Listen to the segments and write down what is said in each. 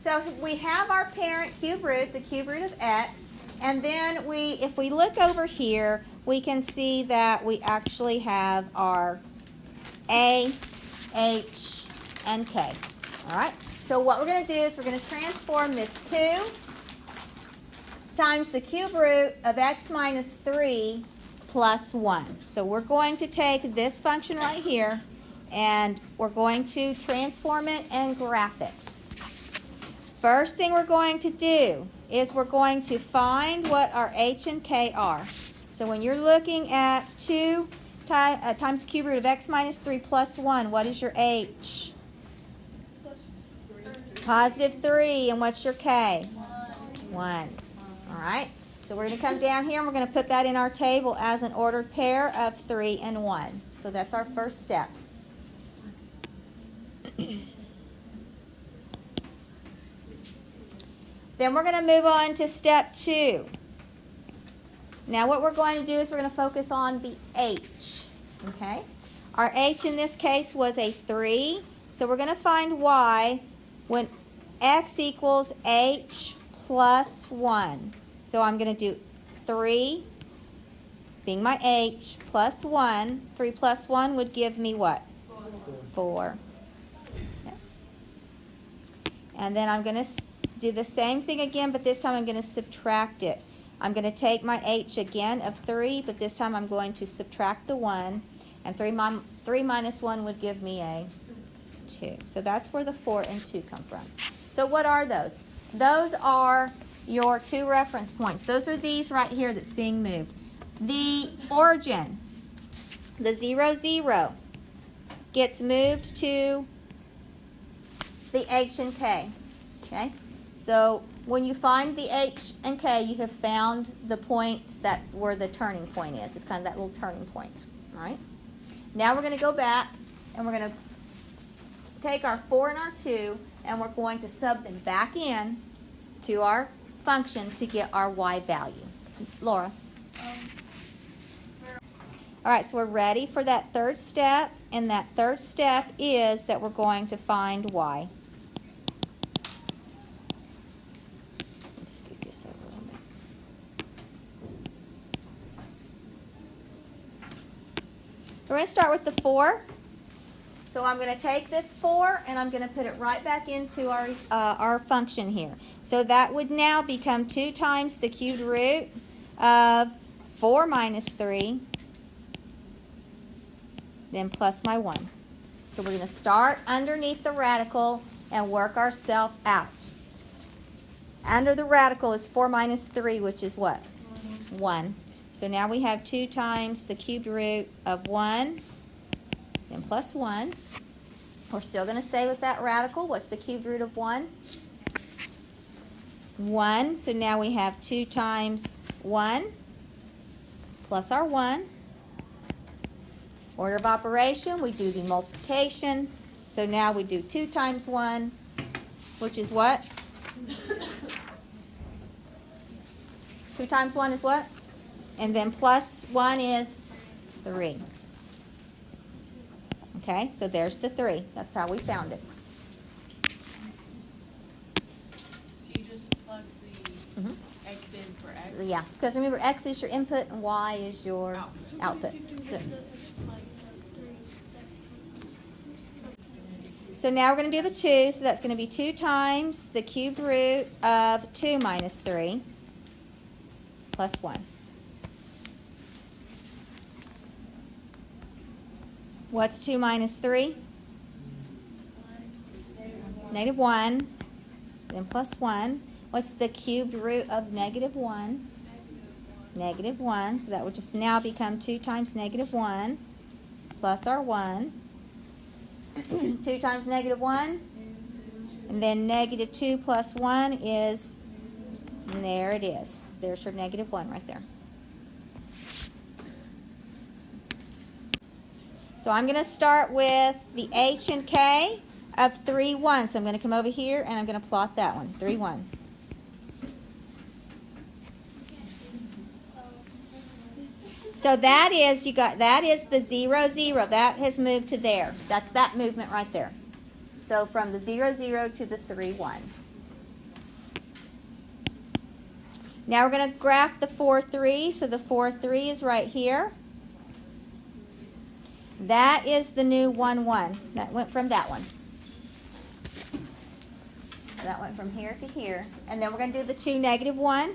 So we have our parent cube root, the cube root of x, and then if we look over here, we can see that we actually have our a, h, and k. All right, so what we're going to do is we're going to transform this 2 times the cube root of x minus 3 plus 1. So we're going to take this function right here, and we're going to transform it and graph it. First thing we're going to do is we're going to find what our h and k are. So when you're looking at 2 times the cube root of x minus 3 plus 1, what is your h? Positive 3. And what's your k? 1. All right. So we're going to come down here and we're going to put that in our table as an ordered pair of 3 and 1. So that's our first step. Then we're going to move on to step 2. Now what we're going to do is we're going to focus on the h. Okay? Our h in this case was a 3. So we're going to find y when x equals h plus 1. So I'm going to do 3 being my h plus 1. 3 plus 1 would give me what? 4. Okay. And then I'm going to do the same thing again, but this time I'm going to subtract it. I'm going to take my h again of 3, but this time I'm going to subtract the 1. And 3 minus 1 would give me a 2. So that's where the 4 and 2 come from. So what are those? Those are your 2 reference points. Those are these right here that's being moved. The origin, the 0, 0, gets moved to the h and k. Okay? So when you find the h and k, you have found the point where the turning point is. It's kind of that little turning point. All right? Now we're going to go back and we're going to take our 4 and our 2 and we're going to sub them back in to our function to get our y value. Laura? All right, so we're ready for that third step, and that third step is that we're going to find y. Let's scoot this over a little bit. We're going to start with the 4. So I'm going to take this 4 and I'm going to put it right back into our function here. So that would now become 2 times the cubed root of 4 minus 3, then plus my 1. So we're going to start underneath the radical and work ourselves out. Under the radical is 4 minus 3, which is what? 1. So now we have 2 times the cubed root of 1. Then plus 1. We're still going to stay with that radical. What's the cubed root of 1? 1. So now we have 2 times 1 plus our 1. Order of operation, we do the multiplication. So now we do 2 times 1, which is what? 2 times 1 is what? And then plus 1 is 3. Okay, so there's the 3. That's how we found it. So you just plug the x in for x? Yeah, because remember, x is your input and y is your output. So now we're going to do the 2. So that's going to be 2 times the cubed root of 2 minus 3 plus 1. What's 2 minus 3? Negative 1. Then plus 1. What's the cubed root of negative 1? Negative 1. So that would just now become 2 times negative 1 plus our 1. 2 times negative 1. And then negative 2 plus 1 is, and there it is. There's your negative 1 right there. So I'm going to start with the h and k of 3, 1. So I'm going to come over here and I'm going to plot that one, 3, 1. So that is, that is the 0, 0. That has moved to there. That's that movement right there. So from the 0, 0 to the 3, 1. Now we're going to graph the 4, 3. So the 4, 3 is right here. That is the new 1, 1. That went from that one. That went from here to here. And then we're going to do the 2, negative 1.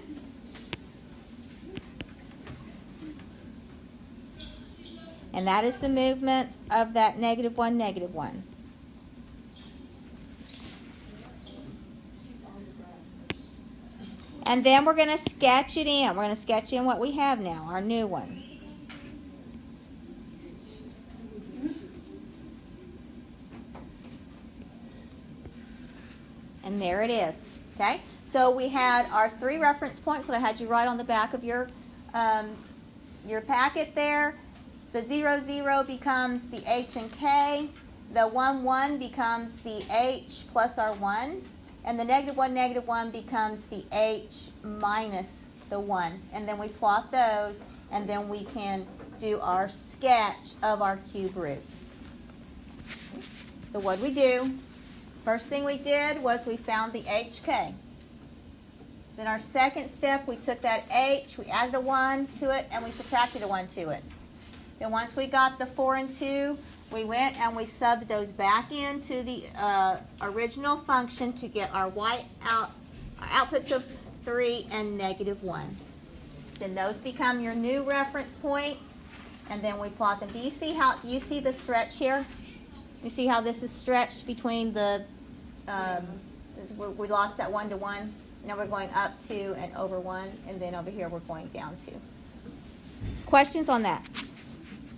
And that is the movement of that negative 1, negative 1. And then we're going to sketch it in. We're going to sketch in what we have now, our new one. And there it is. Okay? So we had our 3 reference points that I had you write on the back of your packet there. The 0, 0 becomes the h and k. The 1, 1 becomes the h plus our 1. And the negative 1 becomes the h minus the 1. And then we plot those, and then we can do our sketch of our cube root. So what did we do? First thing we did was we found the hk. Then our second step, we took that h, we added a 1 to it, and we subtracted a 1 to it. Then once we got the 4 and 2, we went and we subbed those back into the original function to get our outputs of 3 and negative 1. Then those become your new reference points, and then we plot them. Do you see the stretch here? You see how this is stretched between the, we lost that 1 to 1. Now we're going up 2 and over 1, and then over here we're going down 2. Questions on that?